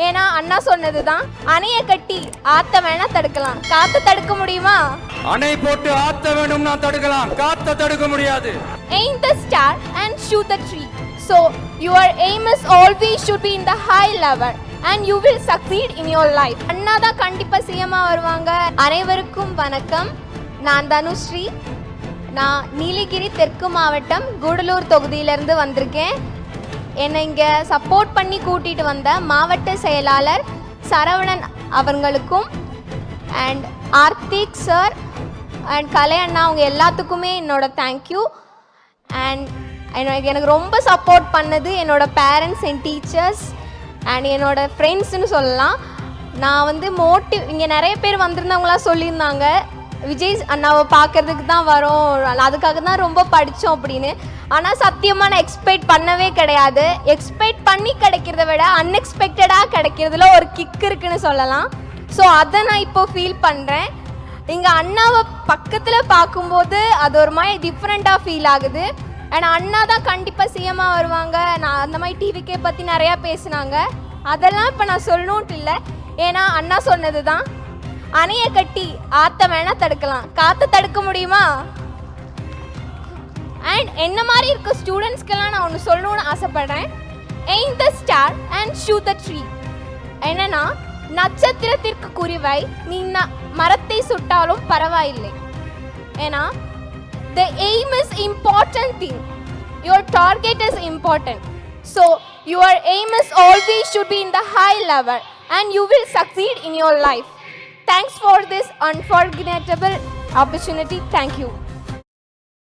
ஏன்னா அண்ணா சொன்னதுதான், அணையை கட்டி ஆத்த வேணா தடுக்கலாம், காத்த தடுக்க முடியுமா? அணை போட்டு ஆத்த வேணும்னா தடுக்கலாம், காத்த தடுக்க முடியாது. Aim the star and shoot the tree. So your aim is always should be in the high level and you will succeed in your life. அண்ணா தான் கண்டிப்பா சிஎம்மா வருவாங்க. அனைவருக்கும் வணக்கம். நான் தனுஸ்ரீ. நான் நீலகிரி தெற்கு மாவட்டம் கூடலூர் தொகுதியிலிருந்து வந்திருக்கேன். என்னை இங்கே சப்போர்ட் பண்ணி கூட்டிகிட்டு வந்த மாவட்ட செயலாளர் சரவணன் அவர்களுக்கும் அண்ட் ஆர்த்திக் சார் அண்ட் கலை அண்ணா அவங்க எல்லாத்துக்குமே என்னோட தேங்க்யூ. அண்ட் எனக்கு ரொம்ப சப்போர்ட் பண்ணது என்னோடய பேரண்ட்ஸ் அண்ட் டீச்சர்ஸ் அண்ட் என்னோடய ஃப்ரெண்ட்ஸ்னு சொல்லலாம். நான் வந்து இங்கே நிறைய பேர் வந்திருந்தவங்களாம் சொல்லியிருந்தாங்க, விஜய் அண்ணாவை பார்க்கறதுக்கு தான் வரோம், அதுக்காக தான் ரொம்ப படித்தோம் அப்படின்னு. ஆனால் சத்தியமாக நான் எக்ஸ்பெக்ட் பண்ணவே கிடையாது. எக்ஸ்பெக்ட் பண்ணி கிடைக்கிறத விட அன்எக்ஸ்பெக்டடாக கிடைக்கிறதுல ஒரு கிக் இருக்குன்னு சொல்லலாம். ஸோ அதை நான் இப்போ ஃபீல் பண்ணுறேன். இங்கே அண்ணாவை பக்கத்தில் பார்க்கும்போது அது ஒரு மாதிரி டிஃப்ரெண்ட்டாக ஃபீல் ஆகுது. அண்ட் அண்ணா தான் கண்டிப்பாக சிஎம்மாக வருவாங்க. நான் அந்த மாதிரி டிவிக்கே பற்றி நிறையா பேசினாங்க. அதெல்லாம் இப்போ நான் சொல்லணுன்ட்டு இல்லை. ஏன்னா அண்ணா சொன்னது தான், அணையை கட்டி ஆத்த வேணா தடுக்கலாம், காத்த தடுக்க முடியுமா? அண்ட் என்ன மாதிரி இருக்க ஸ்டூடெண்ட்ஸ்க்கெல்லாம் நான் ஒன்று சொல்லணும்னு ஆசைப்படுறேன். Aim the star and shoot the tree. என்னன்னா, நட்சத்திரத்திற்கு குறிவை நீ மரத்தை சுட்டாலும் பரவாயில்லை. ஏன்னா the aim is important thing, your target is important, so your aim is always should be in the high level and you will succeed in your life. Thanks for this unforgettable opportunity. Thank you.